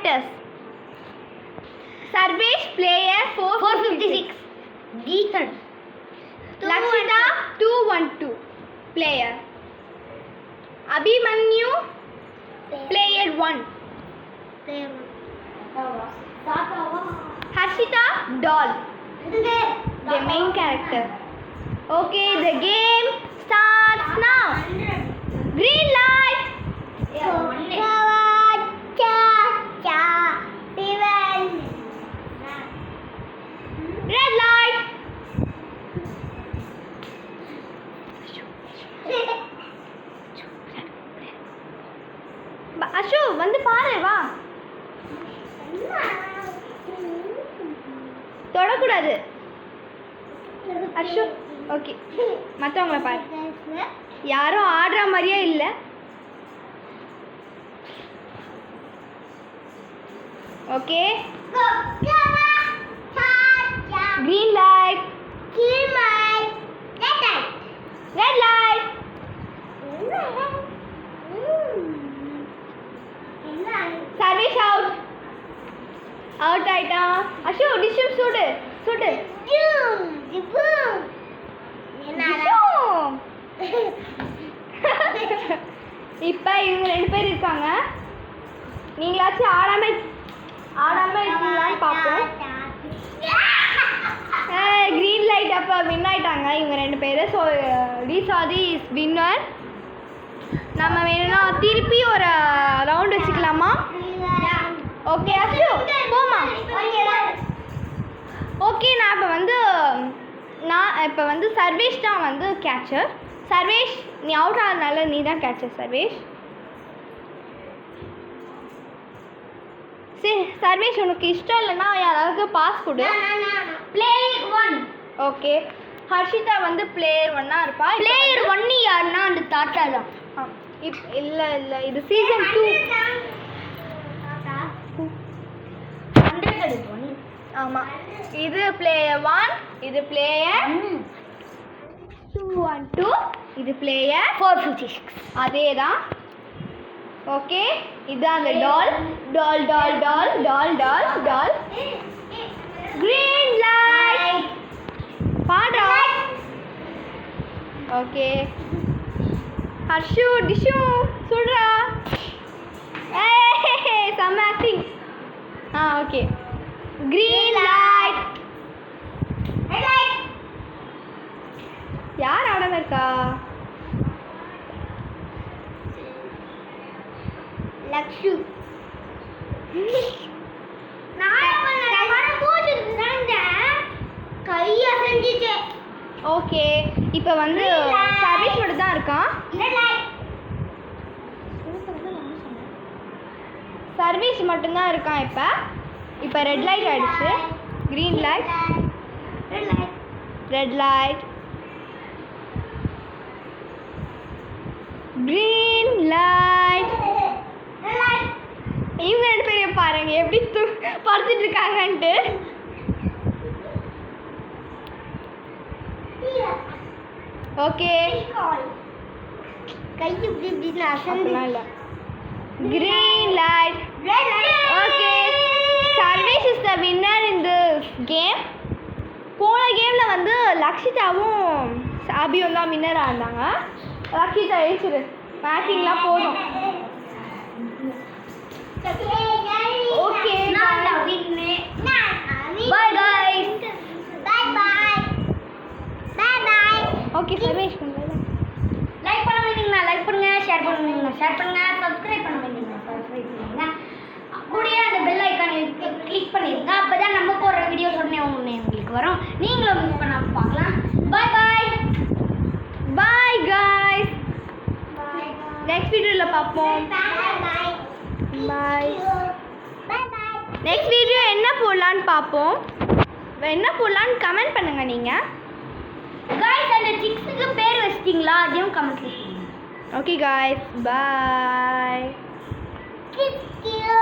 characters. Sarvesh player 456. Deacon. Lakshita 212 player. Abhimanyu player 1. Harshita doll, the main character. Okay, the game starts now. Green light. Red light. Ashu வந்து பாரு வா. தொடக்கூடாது Ashu. Okay, மற்றவங்கள பாரு. யாரும் ஆடுற மாதிரியே இல்லை. Okay, green light. Red light. Sarvesh out. Out ஆயிட்டான். அஷு டிஷ்யூம் சுடு சுடு. இப்போ இவங்க 2 பேர் இருக்காங்க. நீங்களாச்சும் ஆடாம இருக்கீங்களான்னு பார்ப்போம். க்ரீன் லைட் அப்போ வின் ஆயிட்டாங்க இவங்க 2 பேர். ஸோ ரீசாதி இஸ் வின்னர். நம்ம வேணும்னா திருப்பி ஒரு ரவுண்ட் வச்சுக்கலாமா? ஓகே அஷு போமா. ஓகே, நான் இப்போ வந்து சர்வேஷ் தான் வந்து கேட்சர். சர்வேஷ் நீ அவுட் ஆகிறதுனால நீ தான் கேட்சர் சர்வேஷ். சரி சர்வேஷ், உனக்கு இஷ்டம் இல்லைன்னா யாராவது பாஸ் கொடு. பிளேயர் 1. ஓகே, ஹர்ஷிதா வந்து பிளேயர் 1 இருப்பா. பிளேயர் 1 யாருன்னா அந்த தாத்தா தான். இல்லை இது சீசன் 2. ஆமாம், இது பிளேயர் 1, இது பிளேயர் 212, இது பிளேயர் 456. அதே தான். ஓகே, இதுதான் அந்த டால். Green light. பாடா. ஓகே, ஹர்ஷு டிஷ்யூ சொல்றா. செம்ம ஆக்டிங். Okay, green light. யார் ஆடாம இருக்கா? லக்ஷு. ஓகே, இப்போ வந்து சர்வேஷ் மட்டும் தான் இருக்கான். சர்வேஷ் மட்டும்தான் இருக்கான். இப்போ ரெட் லைட் ஆயிடுச்சு. Green light, red light, green light. இவங்க 2 பேரையும் பாருங்க எப்படி படுத்துட்டு இருக்காங்கன்ட்டு. ஓகே, கை இப்படி இப்படின்னு அசந்து. இல்லை, green light. Okay, Sarvesh is the winner in this game. போன கேமில் வந்து லக்ஷிதாவும் அபியும் தான் வின்னராக இருந்தாங்க. லக்ஷிதா எழுச்சிரு, மேட்டிங்லாம் போதும். Okay, Bye guys. Okay Sarvesh like பண்ண வேண்டியீங்கன்னா லைக் பண்ணுங்க, ஷேர் பண்ணுங்க, சப்ஸ்கிரைப் பண்ண வேண்டியீங்கன்னா சப்ஸ்கிரைப் பண்ணுங்க. கூடயே அந்த பெல் ஐக்கானை கிளிக் பண்ணிடுங்க. அப்பதான் நம்ம போடுற வீடியோஸ் உடனே உங்களுக்கு வரும். நீங்களும் மிஸ் பண்ணாம பார்க்கலாம். பாய் guys. நெக்ஸ்ட் வீடியோவில் பார்ப்போம். பாய். நெக்ஸ்ட் வீடியோ என்ன போடலான்னு பார்ப்போம். என்ன போடலான்னு கமெண்ட் பண்ணுங்க நீங்கள். guys, அந்த சிக்ஸுக்கு பேர் வச்சிட்டீங்களா? அதையும் கமெண்ட்ல சொல்லுங்க. Okay guys, bye. Kiss you.